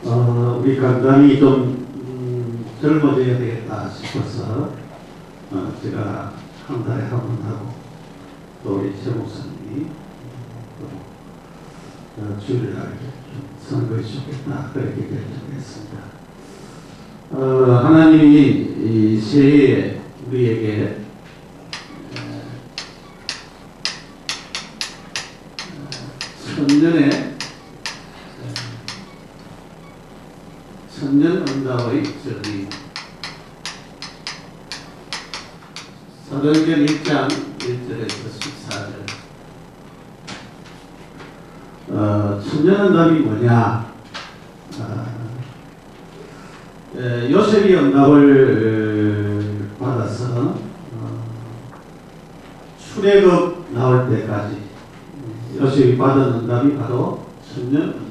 우리 간담이 좀 젊어져야 되겠다 싶어서 제가 한 달에 한 번 하고 또 우리 최 목사님이 또 주일날 좀 선거해 주겠다 그렇게 결정했습니다. 하나님이 이 새해에 우리에게 천년 응답의 저기 사도행전 1장 1절에서 14절 천년 응답이 뭐냐? 요셉이 응답을 받아서 출애굽 나올 때까지 요셉이 받은 응답이 바로 천년 응답이다.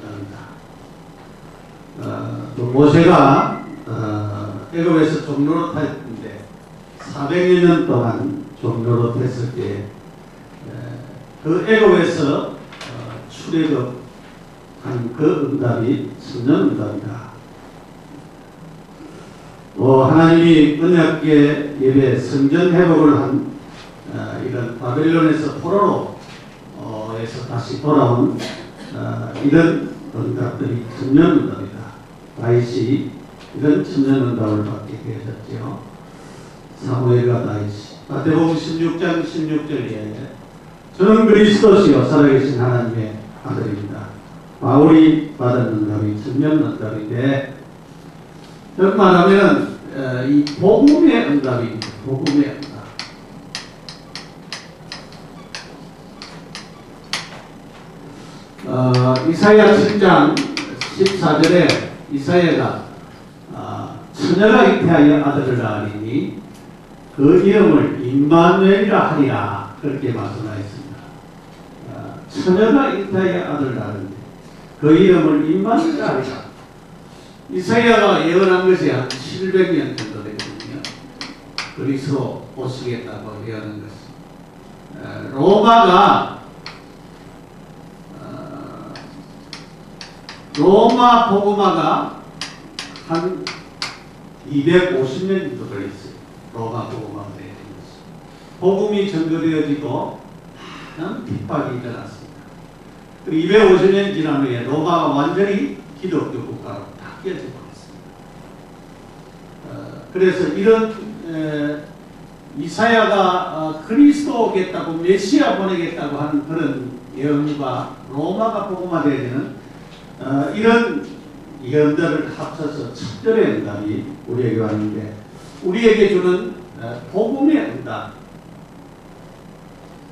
또 모세가 애굽에서 종로로 타였는데 400년 동안 종로로 됐을 때 그 애굽에서 출애굽한 그 응답이 천년 응답이다. 하나님이 언약궤 예배 성전 회복을 한 이런 바벨론에서 포로로 에서 다시 돌아온 이런 응답들이 천년 응답이다. 다윗이 이런 천년 응답을 받게 되었죠. 사무엘과 다윗이 마태복음 16장 16절에 저는 그리스도시요 살아계신 하나님의 아들입니다. 바울이 받은 응답이 천년 응답인데 즉 말하면 이 복음의 응답입니다. 복음의 응답. 이사야 7장 14절에 이사야가 처녀가 잉태하여 아들을 낳으리니 그 이름을 임마누엘이라 하리라 그렇게 말씀하였습니다. 처녀가 잉태하여 아들을 낳으리니 그 이름을 임마누엘이라 하리라. 이사야가 예언한 것이 한 700년 정도 되거든요. 그리스도 오시겠다고 예언한 것이 로마 복음화가 한 250년 정도 걸렸어요. 로마 복음화가 되는 것이. 복음이 전거되어지고 많은 핍박이 일어났습니다. 250년 지난 후에 로마가 완전히 기독교 국가로 바뀌어지고 있습니다. 그래서 이런 이사야가 그리스도 오겠다고 메시아 보내겠다고 하는 그런 예언과 로마가 복음화되어지는 이런 예언들을 합쳐서 첫절의 응답이 우리에게 왔는데 우리에게 주는 복음의 응답.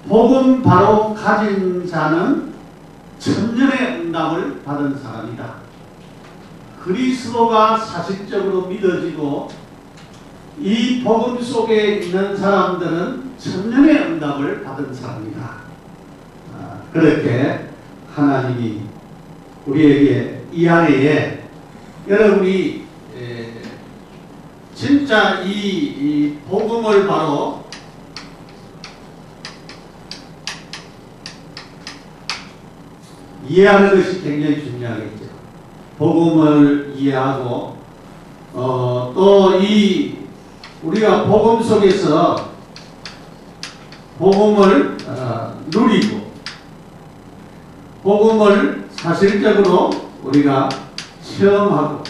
복음 바로 가진 자는 천년의 응답을 받은 사람이다. 그리스도가 사실적으로 믿어지고 이 복음 속에 있는 사람들은 천년의 응답을 받은 사람이다. 그렇게 하나님이 우리에게 이 안에 여러분이 진짜 이 복음을 바로 이해하는 것이 굉장히 중요하겠죠. 복음을 이해하고 또 이 우리가 복음 속에서 복음을 누리고 복음을 사실적으로 우리가 체험하고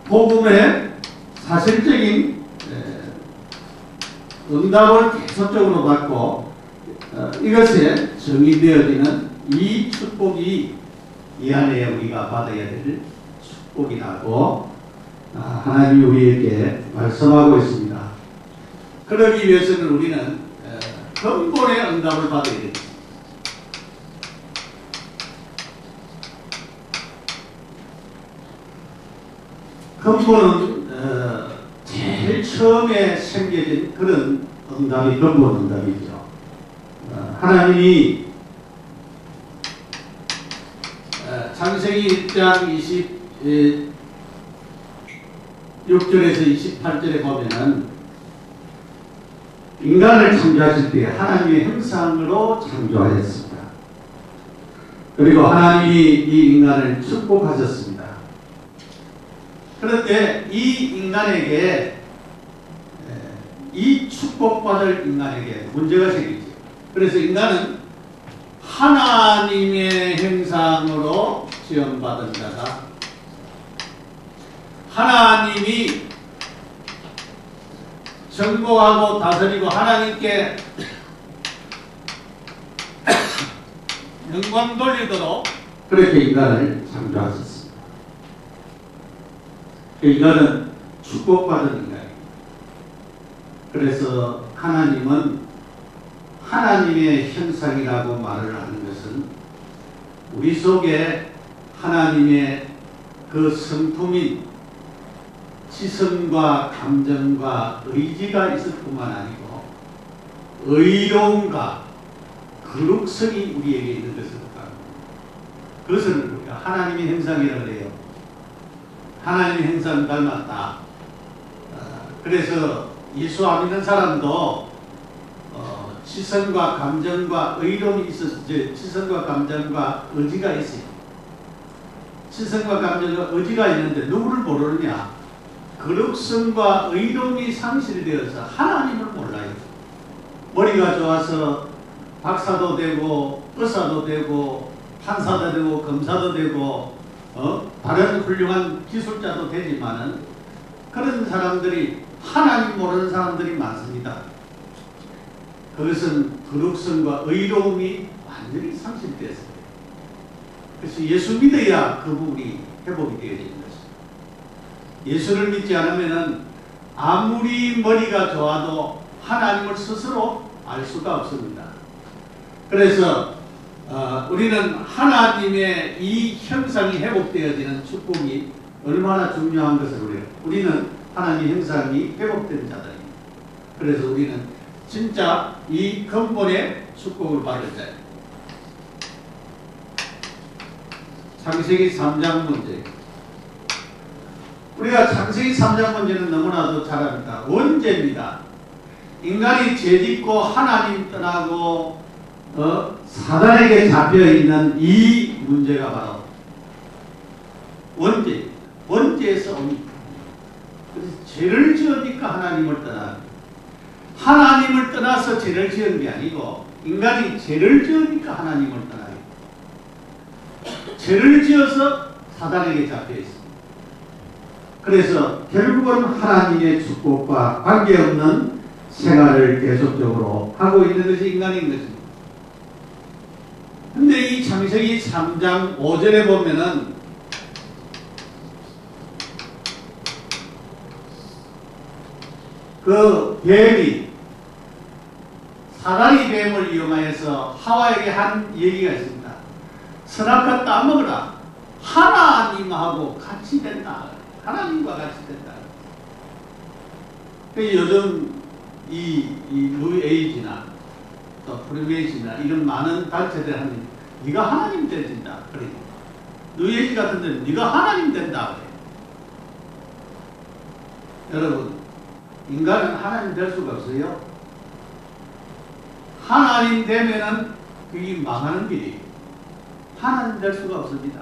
복음의 사실적인 응답을 계속적으로 받고 이것에 정의되어지는 이 축복이 이 안에 우리가 받아야 될 축복이라고 하나님이 우리에게 말씀하고 있습니다. 그러기 위해서는 우리는 근본의 응답을 받아야 됩니다. 근본은 제일 처음에 생겨진 그런 응답이 근본 응답이죠. 하나님이 창세기 1장 26절에서 28절에 보면은 인간을 창조하실 때 하나님의 형상으로 창조하였습니다. 그리고 하나님이 이 인간을 축복하셨습니다. 그런데 이 인간에게, 이 축복받을 인간에게 문제가 생기죠. 그래서 인간은 하나님의 형상으로 지음받은 자다. 하나님이 정복하고 다스리고 하나님께 영광 돌리도록 그렇게 인간을 창조하셨습니다. 인간은 축복받은 인간입니다. 그래서 하나님은 하나님의 형상이라고 말을 하는 것은 우리 속에 하나님의 그 성품인 지성과 감정과 의지가 있을 뿐만 아니고 의로움과 거룩성이 우리에게 있는 것을 말합니다. 그것을 우리가 하나님의 형상이라고 해요. 하나님의 형상 닮았다. 그래서 예수 안 믿는 사람도 지성과 감정과 의로움이 있어서 지성과 감정과 의지가 있어요. 지성과 감정과 의지가 있는데 누구를 모르느냐? 거룩성과 의로움이 상실이 되어서 하나님을 몰라요. 머리가 좋아서 박사도 되고 의사도 되고 판사도 되고 검사도 되고 다른 훌륭한 기술자도 되지만은 그런 사람들이 하나님 모르는 사람들이 많습니다. 그것은 거룩성과 의로움이 완전히 상실되었습니다. 그래서 예수 믿어야 그 부분이 회복이 되어지는 것입니다. 예수를 믿지 않으면 아무리 머리가 좋아도 하나님을 스스로 알 수가 없습니다. 그래서 우리는 하나님의 이 형상이 회복되어지는 축복이 얼마나 중요한 것을 우리는 하나님의 형상이 회복된 자들입니다. 그래서 우리는 진짜 이 근본의 축복을 받을 자입니다. 창세기 3장 문제. 우리가 창세기 3장 문제는 너무나도 잘 압니다. 원죄입니다. 인간이 죄짓고 하나님 떠나고 사단에게 잡혀있는 이 문제가 바로 원죄입니다. 원죄에서 옵니다. 그래서 죄를 지으니까 하나님을 떠나 하나님을 떠나서 죄를 지은 게 아니고 인간이 죄를 지으니까 하나님을 떠나요. 죄를 지어서 사단에게 잡혀있습니다. 그래서 결국은 하나님의 축복과 관계없는 생활을 계속적으로 하고 있는 것이 인간인 것입니다. 근데 이 창세기 3장 5절에 보면은 그 뱀이 사다리 뱀을 이용하여서 하와에게 한 얘기가 있습니다. 선악과 따먹으라. 하나님하고 같이 된다. 하나님과 같이 된다. 요즘 이 뉴에이지나 또 프리메이지나 이런 많은 단체들 하는 네가 하나님 되진다. 그래. 뉴에이지 같은 데는 네가 하나님 된다. 그래. 여러분, 인간은 하나님 될 수가 없어요. 하나님 되면은 그게 망하는 길이에요. 하나님 될 수가 없습니다.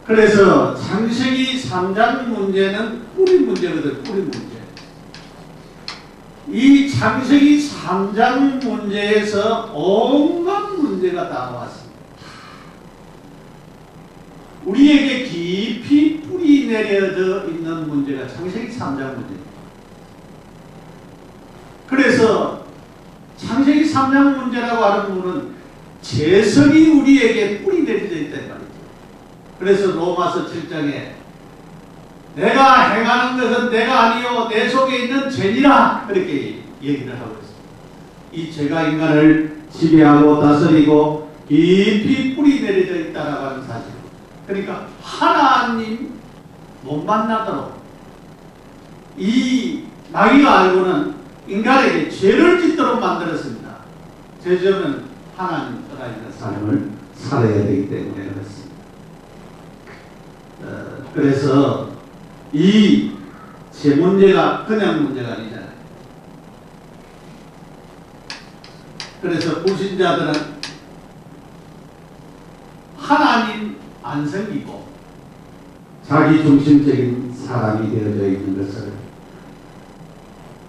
그래서 창세기 3장 문제는 뿌리 문제거든. 뿌리 문제. 이 창세기 3장 문제에서 온갖 문제가 다 나왔습니다. 우리에게 깊이 뿌리 내려져 있는 문제가 창세기 3장 문제입니다. 그래서 창세기 3장 문제라고 하는 부분은 재성이 우리에게 뿌리 내려져 있다 이 말이죠. 그래서 로마서 7장에 내가 행하는 것은 내가 아니요 내 속에 있는 죄니라 그렇게 얘기를 하고 있습니다. 이 죄가 인간을 지배하고 다스리고 깊이 뿌리 내려져 있다라고 하는 사실. 그러니까 하나님 못 만나도록 이 마귀가 알고는 인간에게 죄를 짓도록 만들었습니다. 죄 지으면 하나님 떠나 있는 삶을 살아야 되기 때문에 그렇습니다. 그래서 이 죄 문제가 그냥 문제가 아니잖아요. 그래서 불신자들은 하나님 안 생기고 자기 중심적인 사람이 되어져 있는 것을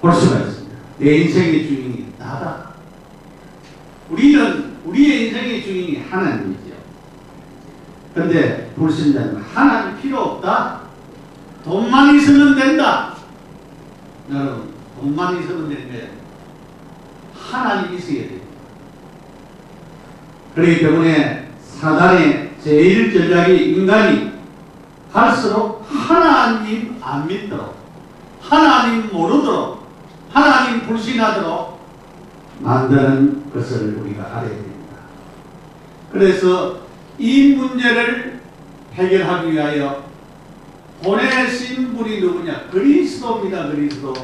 볼 수가 있습니다. 내 인생의 주인이 나다. 우리의 인생의 주인이 하나님이죠. 그런데 불신자는 하나님 필요 없다. 돈만 있으면 된다. 여러분, 돈만 있으면 되는 거예요. 하나님이 있어야 됩니다. 그렇기 때문에 사단의 제일 전략이 인간이 갈수록 하나님 안 믿도록, 하나님 모르도록, 하나님 불신하도록 만드는 것을 우리가 알아야 됩니다. 그래서 이 문제를 해결하기 위하여 보내신 분이 누구냐? 그리스도입니다. 그리스도.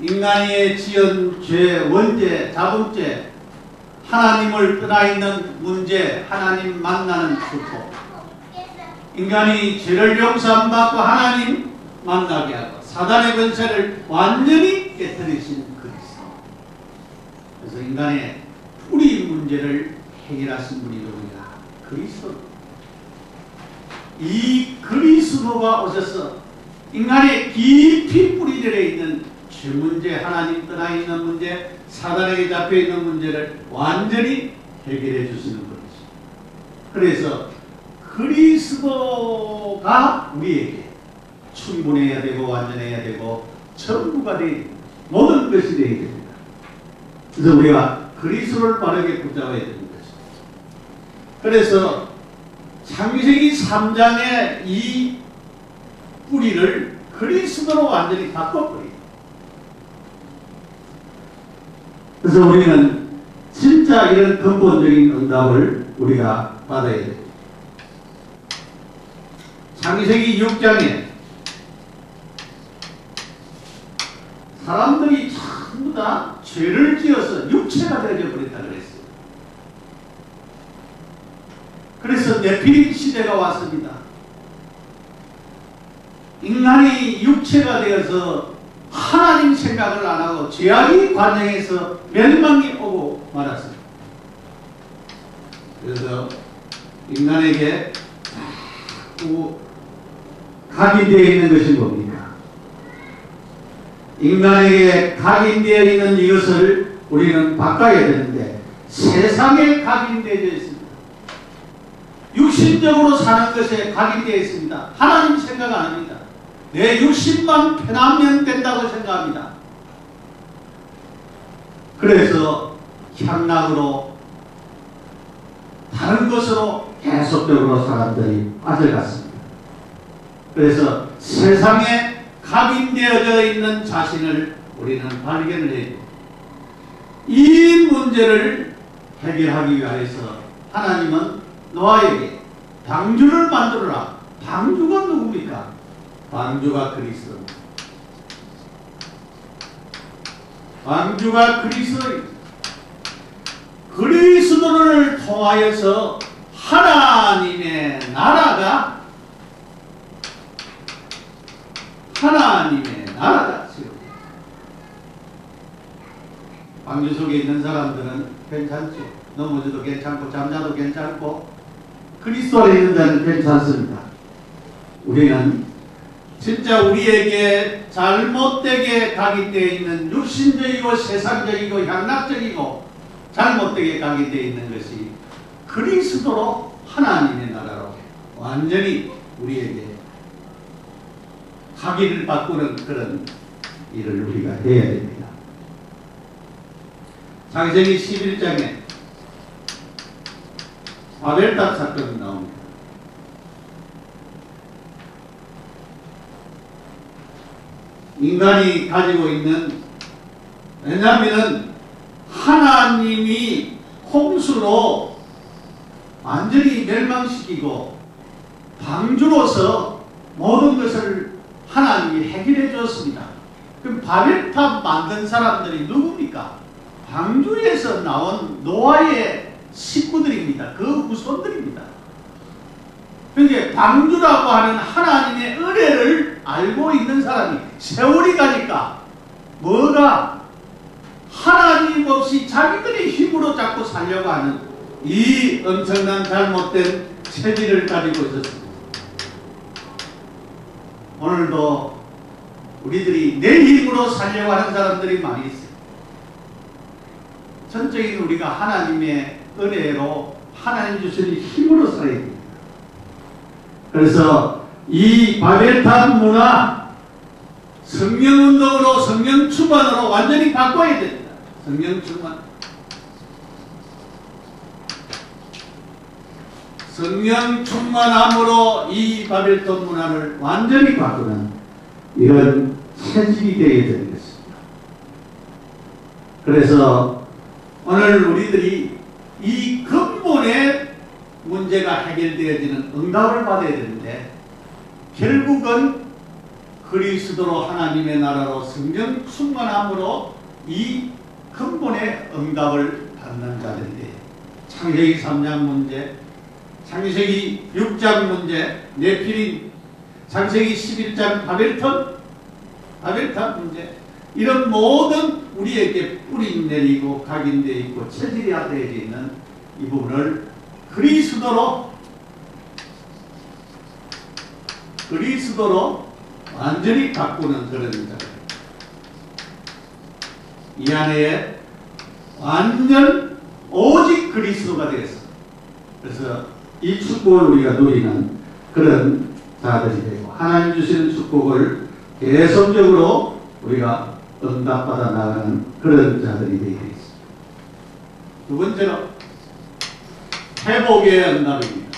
인간이 지은 죄, 원죄, 자본죄, 하나님을 떠나 있는 문제, 하나님 만나는 축복. 인간이 죄를 용서받고 하나님 만나게 하고 사단의 권세를 완전히 깨뜨리신 그리스도. 그래서 인간의 뿌리 문제를 해결하신 분이 누구냐? 그리스도. 이 그리스도가 오셔서 인간의 깊이 뿌리들에 있는 죄 문제, 하나님 떠나 있는 문제, 사단에게 잡혀 있는 문제를 완전히 해결해 주시는 분이죠. 그래서 그리스도가 우리에게 충분해야 되고 완전해야 되고 전부가 되어 모든 것이 되어야 됩니다. 그래서 우리가 그리스도를 바르게 붙잡아야 되는 것이죠. 그래서 창세기 3장의 이 뿌리를 그리스도로 완전히 바꿔버려요. 그래서 우리는 진짜 이런 근본적인 응답을 우리가 받아야 됩니다. 창세기 6장에 사람들이 전부 다 죄를 지어서 육체가 되어져 버렸다 그랬어요. 그래서 네피림 시대가 왔습니다. 인간이 육체가 되어서 하나님 생각을 안 하고 죄악의 관영에서 멸망이 오고 말았습니다. 그래서 인간에게 자꾸 각인되어 있는 것이 뭡니까? 인간에게 각인되어 있는 이것을 우리는 바꿔야 되는데 세상에 각인되어 있습니다. 육신적으로 사는 것에 각인되어 있습니다. 하나님 생각 안 합니다. 내 육신만 편하면 된다고 생각합니다. 그래서 향락으로 다른 것으로 계속적으로 사람들이 빠져갔습니다. 그래서 세상에 각인되어져 있는 자신을 우리는 발견을 해야 됩니다. 이 문제를 해결하기 위해서 하나님은 노아에게 방주를 만들어라. 방주가 누굽니까? 방주가 그리스도입니다. 방주가 그리스도입니다. 그리스도를 통하여서 하나님의 나라가 지금 방주 속에 있는 사람들은 괜찮죠. 넘어져도 괜찮고 잠자도 괜찮고 그리스도 안에 있는 자는 괜찮습니다. 우리는 진짜 우리에게 잘못되게 각인되어 있는 육신적이고 세상적이고 향락적이고 잘못되게 각인되어 있는 것이 그리스도로 하나님의 나라로 완전히 우리에게 각인을 바꾸는 그런 일을 우리가 해야 됩니다. 창세기 11장에 바벨탑 사건이 나옵니다. 인간이 가지고 있는, 왜냐하면 하나님이 홍수로 완전히 멸망시키고 방주로서 모든 것을 하나님이 해결해 주었습니다. 그럼 바벨탑 만든 사람들이 누굽니까? 방주에서 나온 노아의 식구들입니다. 그 후손들입니다. 그러니까 방주라고 하는 하나님의 은혜를 알고 있는 사람이 세월이 가니까 뭐가 하나님 없이 자기들의 힘으로 자꾸 살려고 하는 이 엄청난 잘못된 체질을 가지고 있었습니다. 오늘도 우리들이 내 힘으로 살려고 하는 사람들이 많이 있어요. 전적인 우리가 하나님의 은혜로 하나님 주신 힘으로 살아야 됩니다. 그래서 이 바벨탑 문화 성령운동으로 성령 충만으로 완전히 바꿔야 됩니다. 성령 충만. 성령 충만함으로 이 바벨탑 문화를 완전히 바꾸는 이런 체질이 되어야 되겠습니다. 그래서 오늘 우리들이 이 근본의 문제가 해결되어지는 응답을 받아야 되는데 결국은 그리스도로 하나님의 나라로 성령 충만함으로 이 근본의 응답을 받는 자들인데 창세기 3장 문제, 창세기 6장 문제, 네피림, 창세기 11장 바벨탑 문제, 이런 모든 우리에게 뿌리 내리고 각인되어 있고 체질화되어 있는 이 부분을 그리스도로 완전히 바꾸는 그런 자들. 이 안에 완전 오직 그리스도가 되겠습니다. 그래서 이 축복을 우리가 누리는 그런 자들이 되고 하나님 주시는 축복을 계속적으로 우리가 응답받아 나가는 그런 자들이 되겠습니다. 두 번째로 회복의 응답입니다.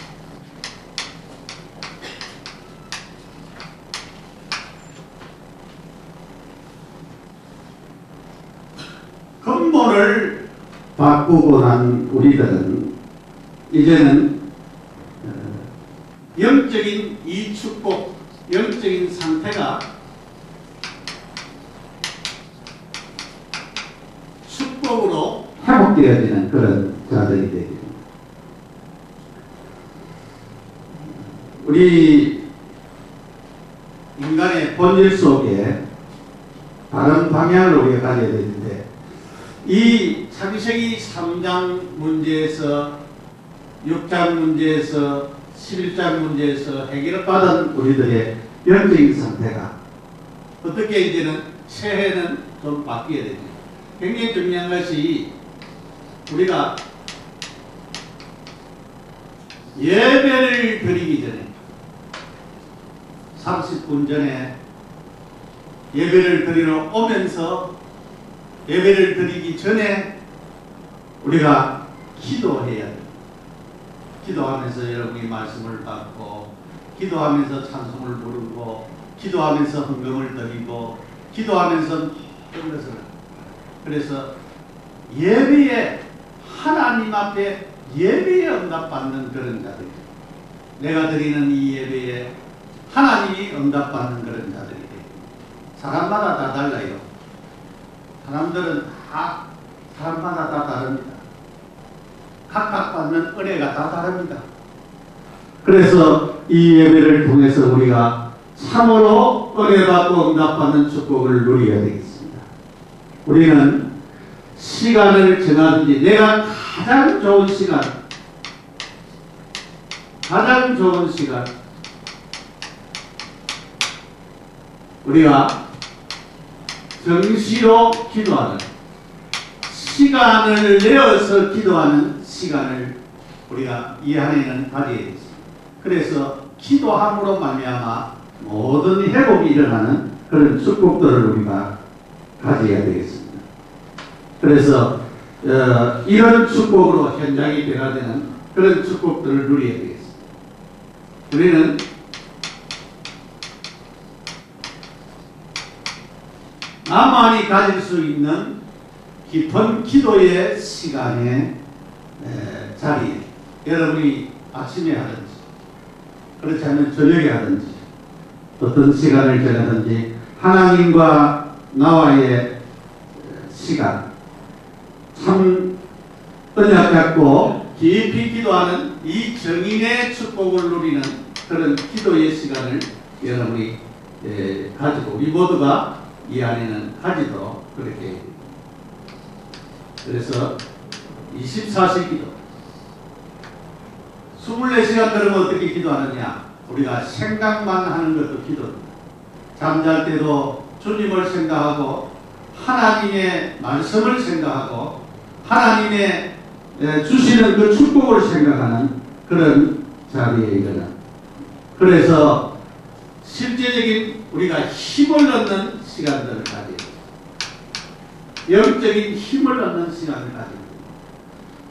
근본을 바꾸고 난 우리들은 이제는 영적인 이 축복, 영적인 상태가 축복으로 회복되어지는 그런 자들이 되게 됩니다. 우리 인간의 본질 속에 다른 방향을 우리가 가져야 되는데 이 창세기 3장 문제에서 6장 문제에서 11장 문제에서 해결을 받은 우리들의 영적인 상태가 어떻게 이제는 새해는 좀 바뀌어야 됩니다. 굉장히 중요한 것이 우리가 예배를 드리기 전에 30분 전에 예배를 드리러 오면서 예배를 드리기 전에 우리가 기도해야 돼요. 기도하면서 여러분이 말씀을 받고 기도하면서 찬송을 부르고 기도하면서 헌금을 드리고 기도하면서 그런 것을 그래서 예배에 하나님 앞에 예배에 응답받는 그런 자들 내가 드리는 이 예배에 하나님이 응답받는 그런 자들이 돼요. 사람마다 다 달라요. 사람들은 다 사람마다 다 다릅니다. 각각 받는 은혜가 다 다릅니다. 그래서 이 예배를 통해서 우리가 참으로 은혜받고 응답받는 축복을 누려야 되겠습니다. 우리는 시간을 정하든지 내가 가장 좋은 시간 우리가 정시로 기도하는 시간을 내어서 기도하는 시간을 우리가 이 안에는 가져야 되겠습니다. 그래서 기도함으로 말미암아 모든 회복이 일어나는 그런 축복들을 우리가 가져야 되겠습니다. 그래서 이런 축복으로 현장이 변화되는 그런 축복들을 누려야 되겠습니다. 우리는 나만이 가질 수 있는 깊은 기도의 시간의 자리에 여러분이 아침에 하든지 그렇지 않으면 저녁에 하든지 어떤 시간을 정하든지 하나님과 나와의 시간 참 언약 갖고 깊이 기도하는 이 정인의 축복을 누리는 그런 기도의 시간을 여러분이 가지고 우리 모두가 이 안에는 가지도록 그렇게 그래서 24시 기도 24시간 들으면 어떻게 기도하느냐? 우리가 생각만 하는 것도 기도입니다. 잠잘 때도 주님을 생각하고 하나님의 말씀을 생각하고 하나님의 주시는 그 축복을 생각하는 그런 자리에 일어나. 그래서 실제적인 우리가 힘을 얻는 시간들을 가져야 됩니다. 영적인 힘을 얻는 시간을 가져야 됩니다.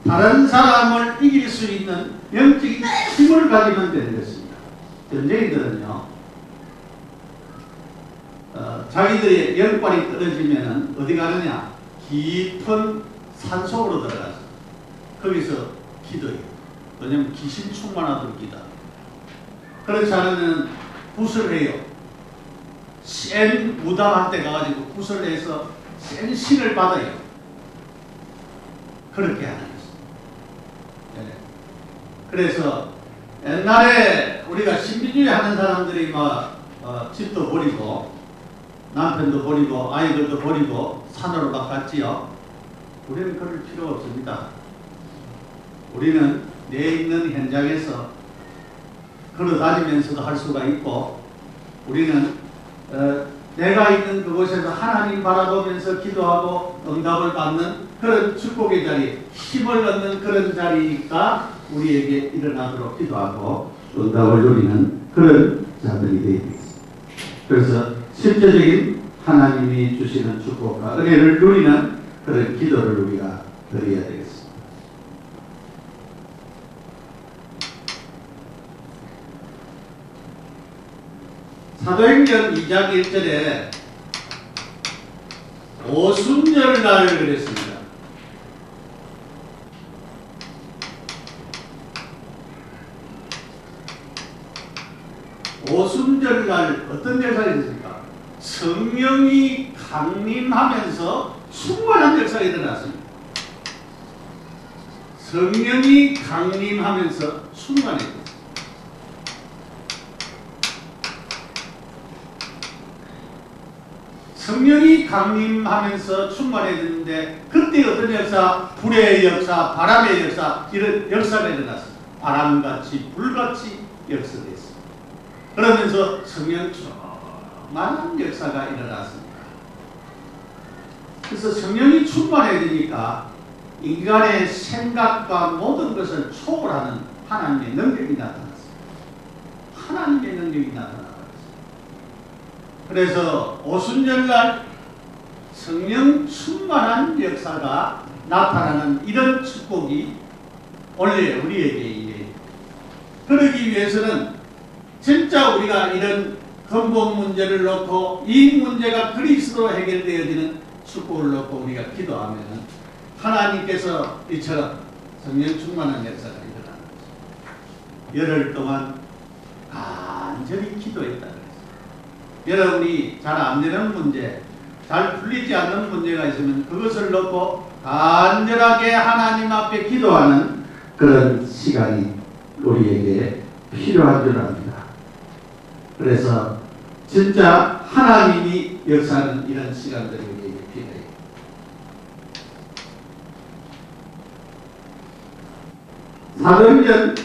다른 사람을 이길 수 있는 영적인 힘을 가지면 되는 것입니다. 전쟁이들은요, 자기들의 영빨이 떨어지면 어디 가느냐? 깊은 산속으로 들어가서 거기서 기도해요. 왜냐하면 귀신 충만하도록 기도. 그렇지 않으면 굿을 해요. 센 무당한테 가가지고 굿을 해서 센 신을 받아요. 그렇게 하는 것입니다. 네. 그래서 옛날에 우리가 신비주의 하는 사람들이 집도 버리고 남편도 버리고 아이들도 버리고 산으로 막 갔지요. 우리는 그럴 필요가 없습니다. 우리는 내 있는 현장에서 걸어다니면서도 할 수가 있고, 우리는 내가 있는 그곳에서 하나님 바라보면서 기도하고 응답을 받는 그런 축복의 자리, 힘을 얻는 그런 자리니까 우리에게 일어나도록 기도하고 응답을 누리는 그런 자들이 되어 있습니다. 그래서 실제적인 하나님이 주시는 축복과 은혜를 누리는 그런 기도를 우리가 드려야 되겠습니다. 사도행전 2장 1절에 오순절날을 그랬습니다. 오순절날 어떤 역사가 있습니까? 성령이 강림하면서 충만한 역사가 일어났습니다. 성령이 강림하면서 충만해졌습니다. 성령이 강림하면서 충만해졌는데, 그때 어떤 역사? 불의 역사, 바람의 역사, 이런 역사가 일어났습니다. 바람같이 불같이 역사됐습니다. 그러면서 성령 충만한 역사가 일어났습니다. 그래서 성령이 충만해지니까 인간의 생각과 모든 것을 초월하는 하나님의 능력이 나타났습니다. 하나님의 능력이 나타났습니다. 그래서 오순절날 성령 충만한 역사가 나타나는 이런 축복이 원래 우리에게 있는, 그러기 위해서는 진짜 우리가 이런 근본 문제를 놓고 이 문제가 그리스도로 해결되어지는 축복을 놓고 우리가 기도하면 하나님께서 이처럼 성령 충만한 역사가 일어나는 것입니다. 열흘 동안 간절히 기도했다. 여러분이 잘 안 되는 문제, 잘 풀리지 않는 문제가 있으면 그것을 놓고 간절하게 하나님 앞에 기도하는 그런 시간이 우리에게 필요한 줄 압니다. 그래서 진짜 하나님이 역사하는 이런 시간들이 우리에게 필요해요. 사도행전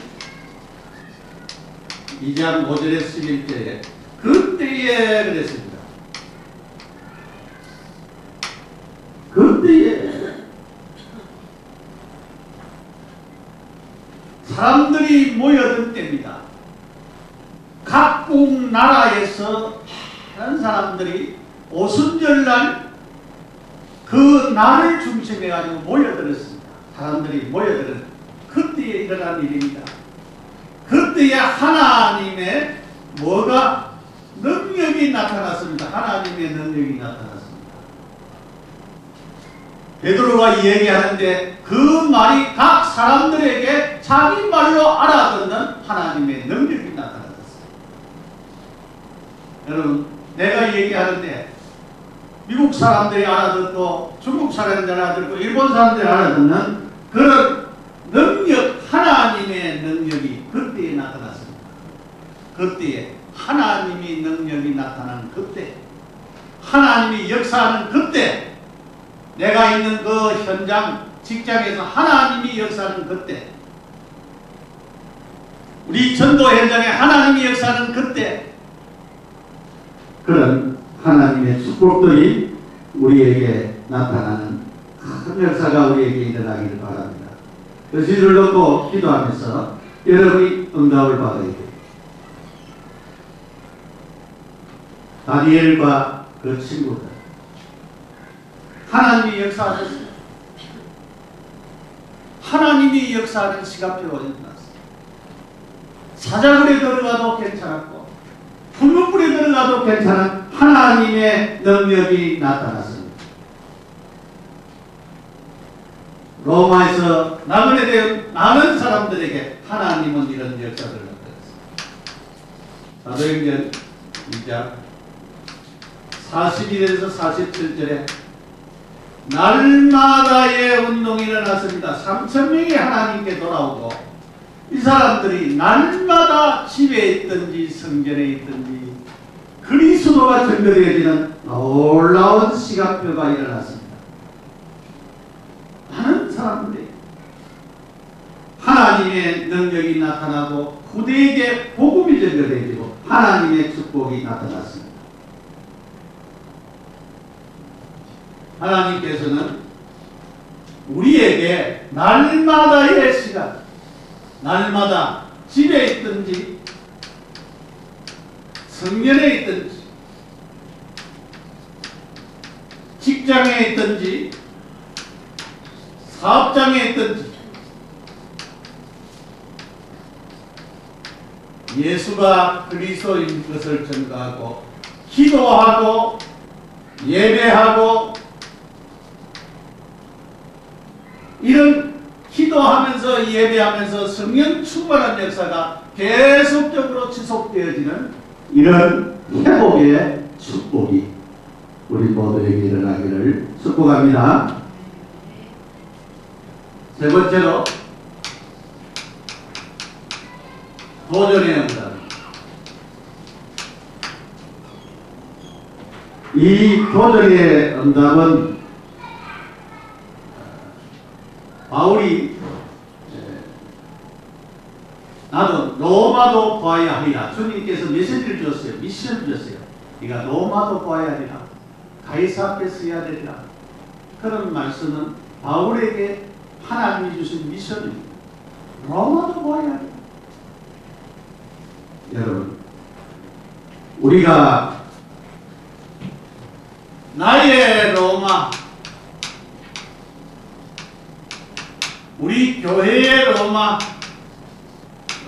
2장 5절에 11절에 그때에 그랬습니다. 그때에 사람들이 모여든 때입니다. 각국 나라에서 많은 사람들이 오순절날 그 날을 중심해 가지고 모여들었습니다. 사람들이 모여들은 그때에 일어난 일입니다. 그때에 하나님의 뭐가 능력이 나타났습니다. 하나님의 능력이 나타났습니다. 베드로가 얘기하는데 그 말이 각 사람들에게 자기 말로 알아듣는 하나님의 능력이 나타났습니다. 여러분, 내가 얘기하는데 미국 사람들이 알아듣고 중국 사람들이 알아듣고 일본 사람들이 알아듣는 그런 능력, 하나님의 능력이 그때에 나타났습니다. 그때에 하나님이 능력이 나타나는 그때, 하나님이 역사하는 그때, 내가 있는 그 현장, 직장에서 하나님이 역사하는 그때, 우리 전도 현장에 하나님의 역사는 그때 그런 하나님의 축복들이 우리에게 나타나는 큰 역사가 우리에게 일어나기를 바랍니다. 그 주를 놓고 기도하면서 여러분이 응답을 받아야 됩니다. 다니엘과 그 친구들 하나님이 역사하셨습니다. 하나님이 역사하는 시간표가 일어났습니다. 사자굴에 들어가도 괜찮았고 풀무불에 들어가도 괜찮은 하나님의 능력이 나타났습니다. 로마에서 나그네 된 많은 사람들에게 하나님은 이런 역사들을 나타냈습니다. 사도행전 2장 42절에서 47절에 날마다의 운동이 일어났습니다. 3,000명이 하나님께 돌아오고 이 사람들이 날마다 집에 있든지 성전에 있든지 그리스도가 전거되어지는 놀라운 시간표가 일어났습니다. 많은 사람들이 하나님의 능력이 나타나고 후대에게 복음이 전거되어지고 하나님의 축복이 나타났습니다. 하나님께서는 우리에게 날마다의 시간, 날마다 집에 있든지 성전에 있든지 직장에 있든지 사업장에 있든지 예수가 그리스도인 것을 증거하고 기도하고 예배하고 이런 기도하면서 예배하면서 성령 충만한 역사가 계속적으로 지속되어지는 이런 회복의 축복이 우리 모두에게 일어나기를 축복합니다. 세 번째로 도전의 응답. 이 도전의 응답은 바울이 나도 로마도 보아야 하리라. 주님께서 메시지를 주었어요. 미션을 주었어요. 네가 로마도 보아야 하리라. 가이사 앞에 서야 되리라. 그런 말씀은 바울에게 하나님이 주신 미션입니다. 로마도 보아야 하리라. 여러분, 우리가 나의 로마, 우리 교회의 로마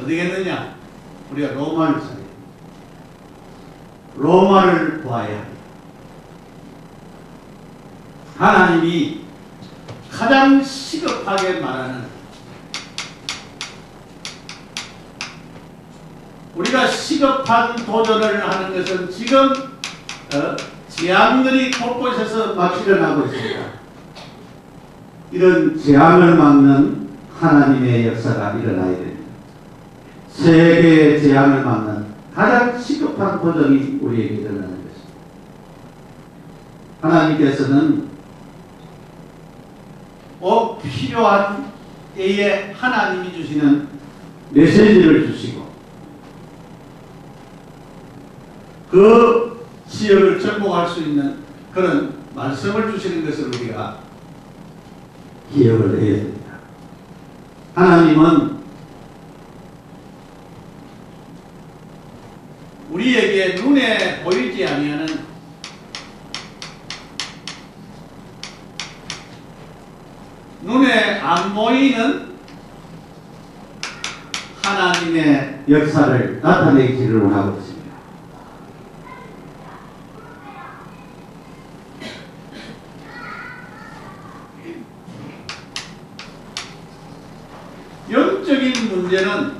어디겠느냐? 우리가 로마를 살아야 합니다. 로마를 보아야 합니다. 하나님이 가장 시급하게 말하는 우리가 시급한 도전을 하는 것은 지금 재앙들이 곳곳에서 막 일어나고 있습니다. 이런 재앙을 막는 하나님의 역사가 일어나야 됩니다. 세계의 재앙을 막는 가장 시급한 도전이 우리에게 일어나는 것입니다. 하나님께서는 꼭 필요한 때에 하나님이 주시는 메시지를 주시고 그 지역을 정복할 수 있는 그런 말씀을 주시는 것을 우리가 기억을 해야 됩니다. 하나님은 우리에게 눈에 보이지 아니하는 눈에 안 보이는 하나님의 역사를 나타내기를 원하고 있습니다. 영적인 문제는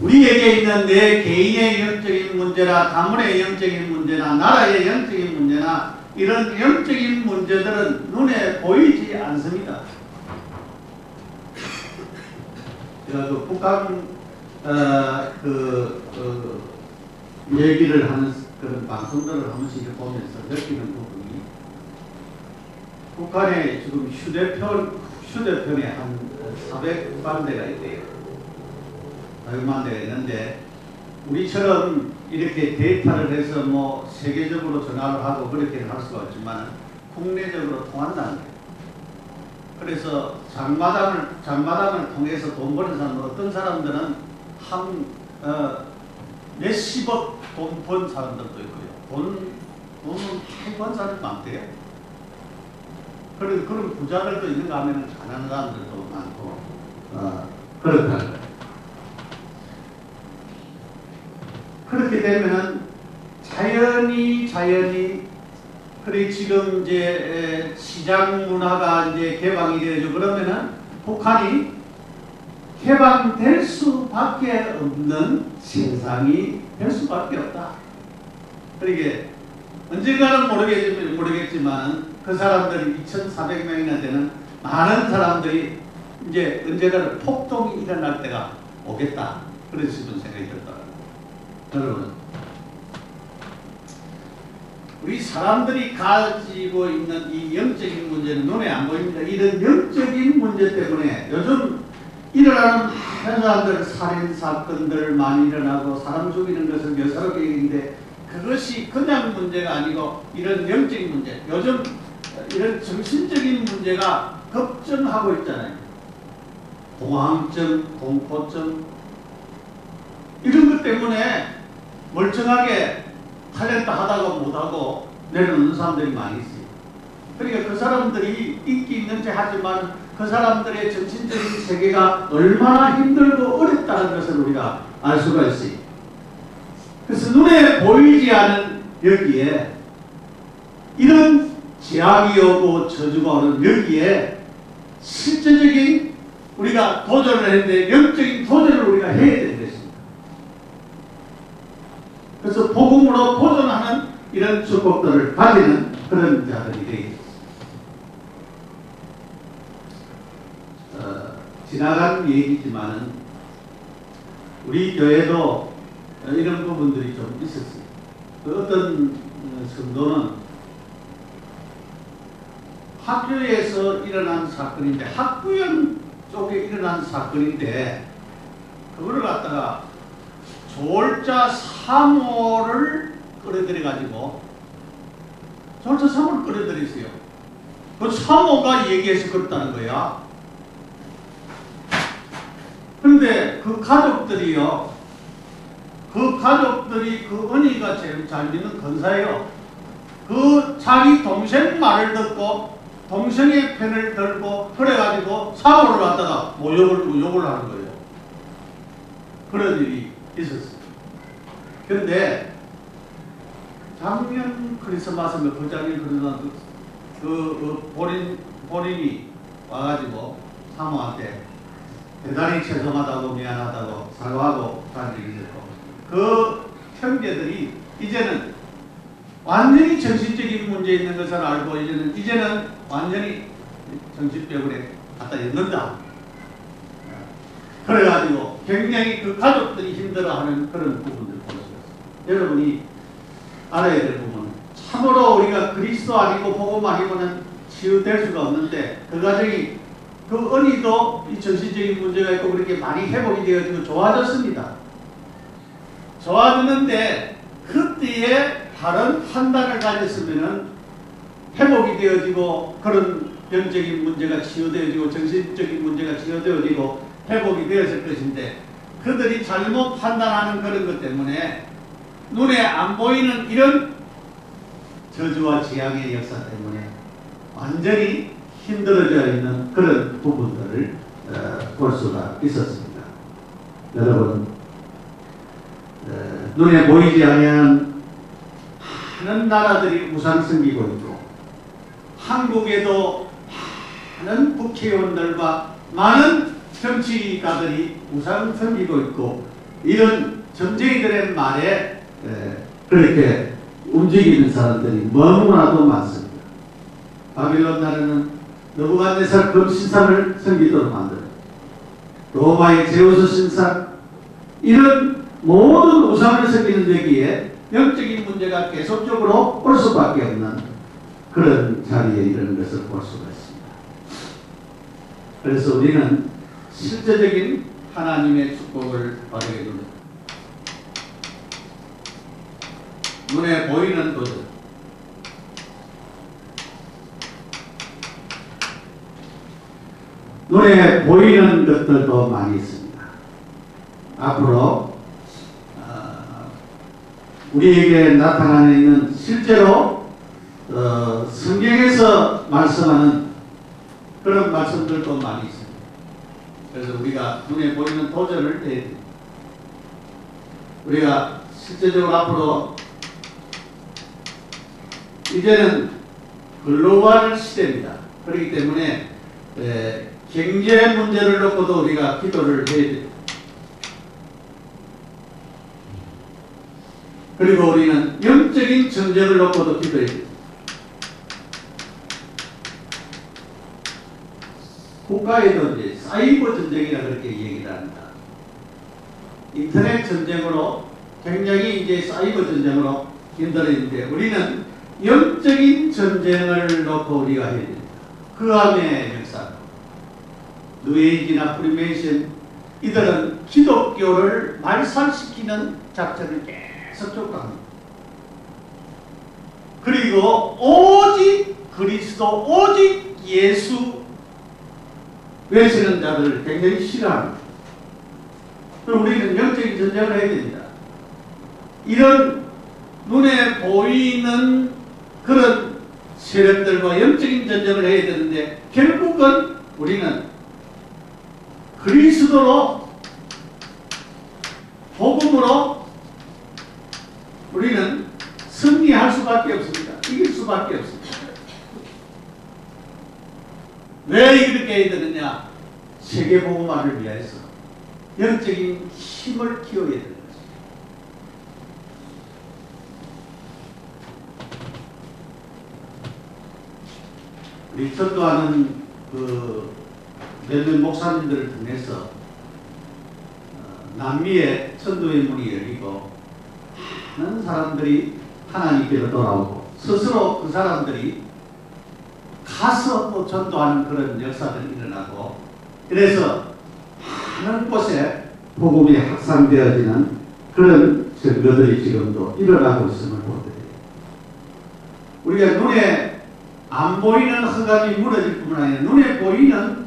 우리에게 있는 내 개인의 영적인 문제나 가문의 영적인 문제나 나라의 영적인 문제나 이런 영적인 문제들은 눈에 보이지 않습니다. 그 북한 얘기를 하는 그런 방송들을 한 번씩 보면서 느끼는 부분이 북한의 지금 휴대폰에 한 400만 대가 있대요. 400만 대가 있는데 우리처럼 이렇게 데이터를 해서 뭐 세계적으로 전화를 하고 그렇게 할 수가 없지만 국내적으로 통한다는 거예요. 그래서 장마당을 통해서 돈 버는 사람은 어떤 사람들은 몇십억 돈 번 사람들도 있고요. 돈은 많이 번 사람이 많대요. 그런 부자들도 있는가 하면 가난한 사람들도 많고 그렇다는 거예요. 그렇게 되면은 자연히 그래 지금 이제 시장 문화가 이제 개방이 되죠. 그러면은 북한이 개방될 수밖에 없는 세상이 될 수밖에 없다. 그러게 언젠가는 모르겠지만 그 사람들이 2,400명이나 되는 많은 사람들이 이제 언젠가는 폭동이 일어날 때가 오겠다. 그런 싶은 생각이 들더라고요. 여러분, 우리 사람들이 가지고 있는 이 영적인 문제는 눈에 안 보입니다. 이런 영적인 문제 때문에 요즘 일어나는 많은 사람들 살인 사건들 많이 일어나고 사람 죽이는 것은 여사롭게 일인데 그것이 그냥 문제가 아니고 이런 영적인 문제, 요즘 이런 정신적인 문제가 급증하고 있잖아요. 공황증, 공포증 이런 것 때문에 멀쩡하게 탤런트 하다가 못하고 내려오는 사람들이 많이 있어요. 그러니까 그 사람들이 인기 있는 체 하지만 그 사람들의 정신적인 세계가 얼마나 힘들고 어렵다는 것을 우리가 알 수가 있어요. 그래서 눈에 보이지 않은 여기에 이런 재앙이 오고 저주가 오는 여기에 실제적인 우리가 도전을 했는데 영적인 도전을 우리가 해야 되는 것입니다. 그래서 복음으로 도전하는 이런 축복들을 가지는 그런 자들이 되겠습니다. 지나간 얘기지만은 우리 교회도 이런 부분들이 좀 있었어요. 어떤 성도는 학교에서 일어난 사건인데 학부형 쪽에 일어난 사건인데 그거를 갖다가 조월자 3호를 끌어들여 가지고 조월자 3호를 끌어들였어요. 그 3호가 얘기해서 그렇다는 거야. 그런데 그 가족들이요, 그 언니가 제일 잘 믿는 권사예요. 그 자기 동생 말을 듣고 동생의 편을 들고 그래가지고 사고를 갖다가 욕을 하는 거예요. 그런 일이 있었어요. 그런데 작년 크리스마스면 그 작년 크리스마스 본인이 와가지고 사모한테 대단히 죄송하다고 미안하다고 사과하고 다른 얘기 있었고 그 형제들이 이제는 완전히 정신적인 문제 있는 것을 알고 이제는 완전히 정신병원에 갖다 엮는다. 그래가지고 굉장히 그 가족들이 힘들어하는 그런 부분들을 볼 수 있어요. 여러분이 알아야 될 부분은 참으로 우리가 그리스도 아니고 복음 아니고는 치유될 수가 없는데 그 가정이 그 언니도 이 정신적인 문제가 있고 그렇게 많이 회복이 되어지고 좋아졌습니다. 좋아졌는데 그때에 다른 판단을 가졌으면은 회복이 되어지고 그런 영적인 문제가 치유되어지고 정신적인 문제가 치유되어지고 회복이 되었을 것인데 그들이 잘못 판단하는 그런 것 때문에 눈에 안 보이는 이런 저주와 재앙의 역사 때문에 완전히 힘들어져 있는 그런 부분들을 볼 수가 있었습니다. 여러분, 눈에 보이지 않는 많은 나라들이 우상 섬기고 있고 한국에도 많은 국회의원들과 많은 정치가들이 우상 섬기고 있고 이런 점쟁이들의 말에 그렇게 움직이는 사람들이 너무나도 많습니다. 바빌론 나라는 느부갓네살 금신상을 섬기도록 만들어요. 로마의 제우스 신상 이런 모든 우상을 섬기는 데기에 영적인 문제가 계속적으로 올 수밖에 없는 그런 자리에 이르는 것을 볼 수가 있습니다. 그래서 우리는 실제적인 하나님의 축복을 바라게 됩니다. 눈에 보이는 도전. 눈에 보이는 것들도 많이 있습니다. 앞으로 우리에게 나타나는 있는 실제로 성경에서 말씀하는 그런 말씀들도 많이 있습니다. 그래서 우리가 눈에 보이는 도전을 해야 됩니다. 우리가 실제적으로 앞으로 이제는 글로벌 시대입니다. 그렇기 때문에 경제 문제를 놓고도 우리가 기도를 해야 됩니다. 그리고 우리는 영적인 전쟁을 놓고도 기도해야 됩니다. 국가에도 이제 사이버 전쟁이라 그렇게 얘기를 합니다. 인터넷 전쟁으로 굉장히 이제 사이버 전쟁으로 연달아있는데 우리는 영적인 전쟁을 놓고 우리가 해야 됩니다. 그 안에 역사, 뉴에이지나 프리메이션 이들은 기독교를 말살시키는 작전을 계속 쫓아갑니다. 그리고 오직 그리스도, 오직 예수 외치는 자들을 굉장히 싫어합니다. 그럼 우리는 영적인 전쟁을 해야 됩니다. 이런 눈에 보이는 그런 세력들과 영적인 전쟁을 해야 되는데 결국은 우리는 그리스도로 복음으로 우리는 승리할 수밖에 없습니다. 이길 수밖에 없습니다. 왜 이렇게 해야 되느냐? 세계복음화를 위해서 영적인 힘을 키워야 되는 것입니다. 우리 전도하는 몇몇 목사님들을 통해서 남미에 전도의 문이 열리고 많은 사람들이 하나님께로 돌아오고 스스로 그 사람들이 가서 또 전도하는 그런 역사들이 일어나고 그래서 많은 곳에 복음이 확산되어지는 그런 증거들이 지금도 일어나고 있음을 보더래요. 우리가 눈에 안 보이는 흑암이 무너질 뿐만 아니라 눈에 보이는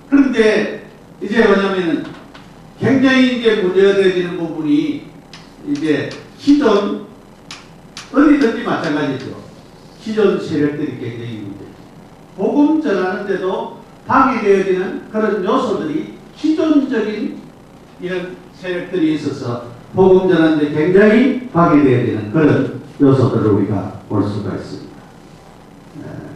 그런데 이제 뭐냐면은 굉장히 이제 문제가 되어지는 부분이 이제 기존 어디든지 마찬가지죠. 기존 세력들이 굉장히 문제. 복음 전하는데도 방해되어지는 그런 요소들이 기존적인 이런 세력들이 있어서 복음 전하는데 굉장히 방해되어지는 그런 요소들을 우리가 볼 수가 있습니다.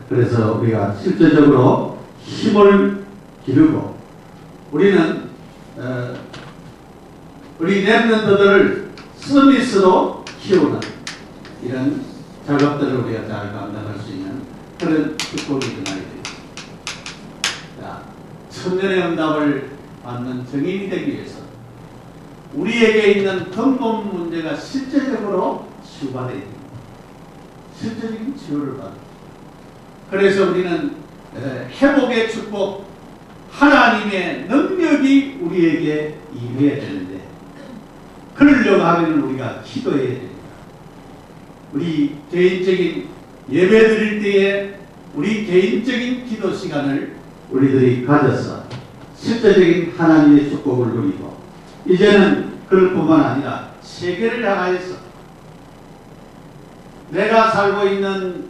그래서 우리가 실제적으로 힘을 기르고 우리는 우리 랩런트들을 서비스로 키우는 이런 작업들을 우리가 잘 감당할 수 있는 그런 축복이 일어나게 됩니다. 자, 천년의 응답을 받는 증인이 되기 위해서 우리에게 있는 근본 문제가 실제적으로 치유가 되어야 됩니다. 실제적인 치유를 받습니다. 그래서 우리는 회복의 축복, 하나님의 능력이 우리에게 임해야 되는데 그러려고 하면 우리가 기도해야 됩니다. 우리 개인적인 예배 드릴 때에 우리 개인적인 기도 시간을 우리들이 가져서 실제적인 하나님의 축복을 누리고 이제는 그럴 뿐만 아니라 세계를 향하여서 내가 살고 있는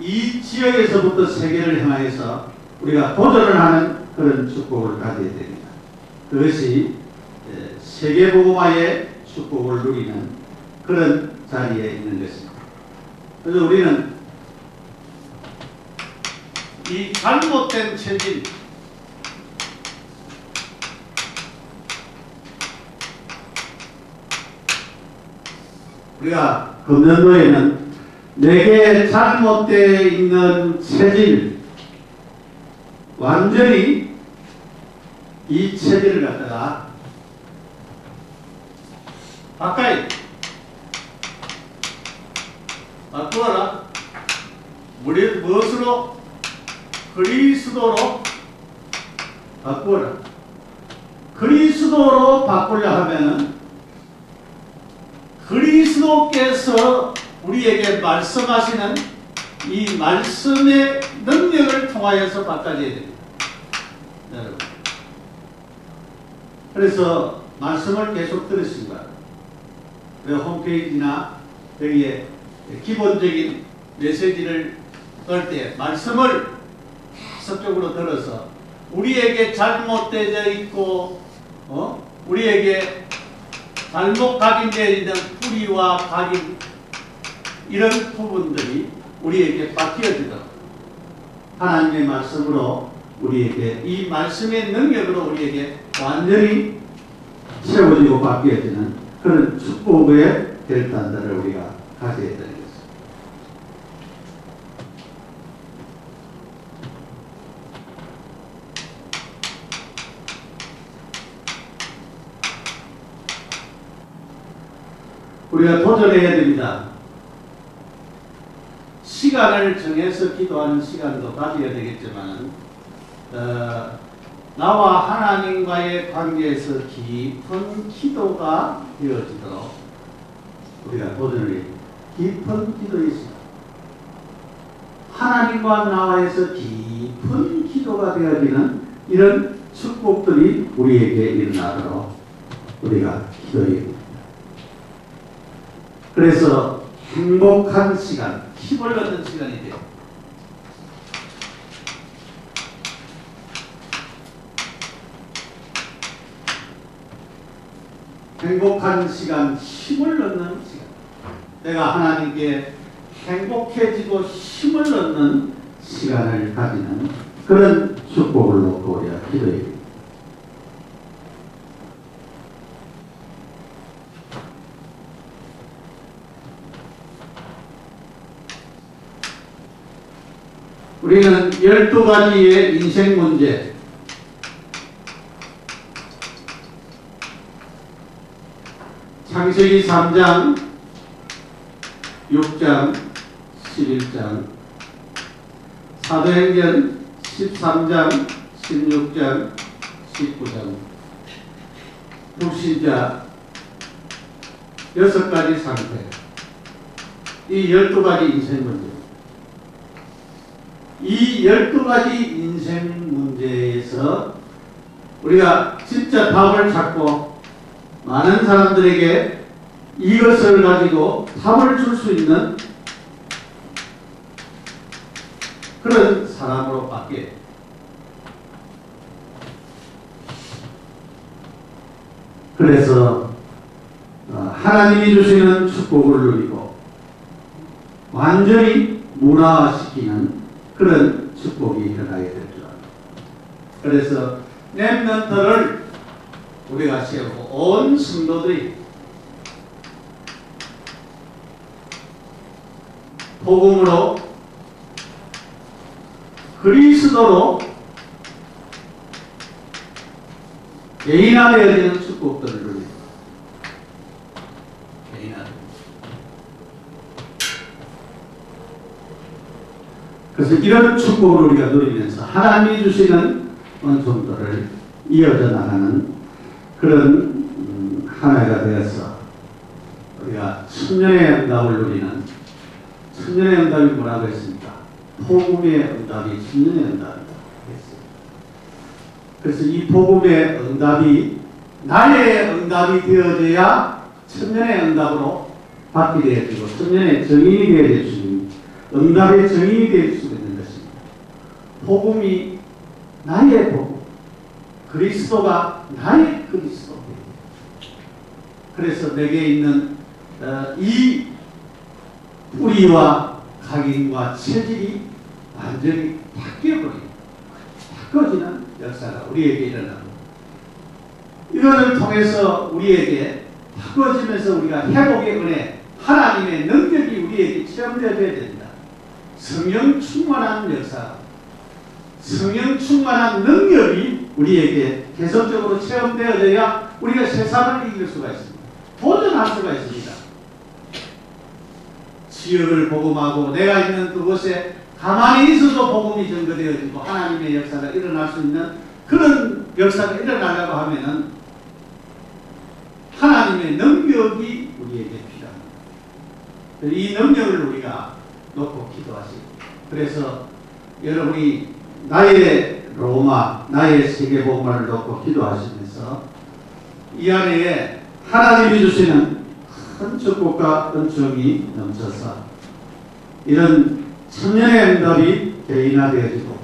이 지역에서부터 세계를 향하여서 우리가 도전을 하는 그런 축복을 가져야 됩니다. 그것이 세계복음화의 축복을 누리는 그런 자리에 있는 것입니다. 그래서 우리는 이 잘못된 체질, 우리가 금년도에는 내게 잘못되어 있는 체질, 완전히 이 체질을 갖다가 가까이 바꾸어라. 무엇으로? 그리스도로 바꾸어라. 그리스도로 바꾸려 하면은 그리스도께서 우리에게 말씀하시는 이 말씀의 능력을 통하여서 바꿔져야 됩니다. 여러분. 그래서 말씀을 계속 들으신 거예요. 홈페이지나 여기에 기본적인 메시지를 걸 때 말씀을 계속적으로 들어서 우리에게 잘못되어 있고 우리에게 잘못 각인되어 있는 뿌리와 각인 이런 부분들이 우리에게 바뀌어지도록 하나님의 말씀으로 우리에게 이 말씀의 능력으로 우리에게 완전히 채워지고 바뀌어지는 그런 축복의 결단들을 우리가 가져야 되는 것입니다. 우리가 도전해야 됩니다. 시간을 정해서 기도하는 시간도 가져야 되겠지만 나와 하나님과의 관계에서 깊은 기도가 되어지도록 우리가 도전을 해야 됩니다. 깊은 기도의 시간. 하나님과 나와에서 깊은 기도가 되어지는 이런 축복들이 우리에게 일어나도록 우리가 기도해야 됩니다. 그래서 행복한 시간, 힘을 얻는 시간이 돼요. 행복한 시간, 힘을 얻는 시간. 내가 하나님께 행복해지고 힘을 얻는 시간을 가지는 그런 축복을 놓고 우리가 기도해야 됩니다. 우리는 12가지의 인생 문제, 창세기 3장, 6장, 11장, 사도행전 13장, 16장, 19장, 불신자 6가지 상태, 이 12가지 인생 문제. 이 12가지 인생 문제에서 우리가 진짜 답을 찾고 많은 사람들에게 이것을 가지고 답을 줄 수 있는 그런 사람으로 바뀌어요. 그래서 하나님이 주시는 축복을 누리고 완전히 문화화시키는 그런 축복이 일어나게 될 줄 압니다. 그래서 렘넌트를 우리가 세우고 온 성도들이 복음으로 그리스도로 개인화되어지는 축복들을 누립니다. 개인화. 그래서 이런 축복을 우리가 누리면서 하나님이 주시는 은총들을 이어져 나가는 그런 한 해가 되어서 우리가 천년의 응답을 누리는, 천년의 응답이 뭐라고 했습니까? 복음의 응답이 천년의 응답이라고 했어요. 그래서 이 복음의 응답이 나의 응답이 되어져야 천년의 응답으로 받게 되어지고 천년의 정인이 되어질 수 있는, 응답의 정인이 될 수 있는 것입니다. 복음이 나의 복음, 그리스도가 나의 그리스도. 그래서 내게 있는 이 뿌리와 각인과 체질이 완전히 바뀌어버립니다. 바꿔지는 역사가 우리에게 일어나고, 이것을 통해서 우리에게 바꿔지면서 우리가 회복의 은혜, 하나님의 능력이 우리에게 체험되어야 됩니다. 성령 충만한 역사, 성령 충만한 능력이 우리에게 계속적으로 체험되어져야 우리가 세상을 이길 수가 있습니다. 도전할 수가 있습니다. 지역을 복음하고 내가 있는 그곳에 가만히 있어도 복음이 전거되어지고 하나님의 역사가 일어날 수 있는 그런 역사가 일어나려고 하면은 하나님의 능력이 우리에게 필요합니다. 이 능력을 우리가 놓고 기도하시고, 그래서 여러분이 나의 로마, 나의 세계복음을 놓고 기도하시면서 이 안에 하나님이 주시는 큰 축복과 은총이 넘쳐서 이런 천년의 응답이 개인화되어지고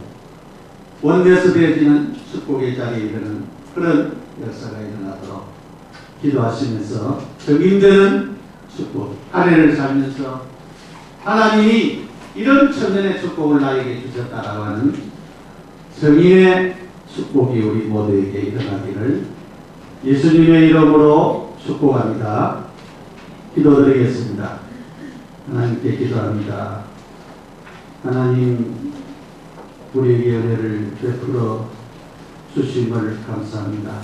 원내에서 되어지는 축복의 자리에 이르는 그런 역사가 일어나도록 기도하시면서 적임되는 축복, 한 해를 살면서 하나님이 이런 천년의 축복을 나에게 주셨다라고 하는 정의의 축복이 우리 모두에게 일어나기를 예수님의 이름으로 축복합니다. 기도드리겠습니다. 하나님께 기도합니다. 하나님, 우리에게 은혜를 베풀어 주심을 감사합니다.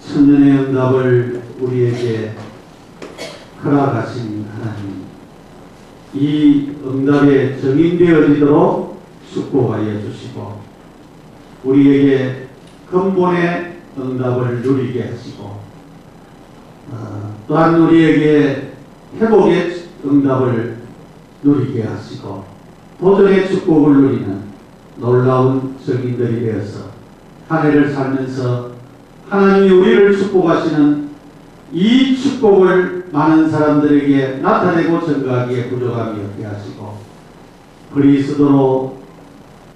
천년의 응답을 우리에게 허락하신 하나님, 이 응답에 정인되어지도록 축복하여 주시고 우리에게 근본의 응답을 누리게 하시고 또한 우리에게 회복의 응답을 누리게 하시고 도전의 축복을 누리는 놀라운 증인들이 되어서 한 해를 살면서 하나님이 우리를 축복하시는 이 축복을 많은 사람들에게 나타내고 전가하기에 부족함이 없게 하시고 그리스도로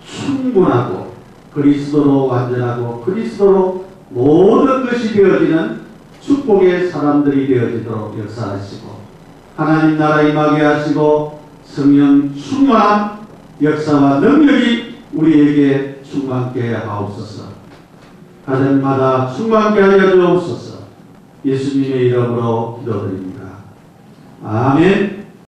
충분하고 그리스도로 완전하고 그리스도로 모든 것이 되어지는 축복의 사람들이 되어지도록 역사하시고 하나님 나라 임하게 하시고 성령 충만한 역사와 능력이 우리에게 충만케 하옵소서. 가정마다 충만케 하여 주옵소서. 예수님의 이름으로 기도드립니다. 아멘.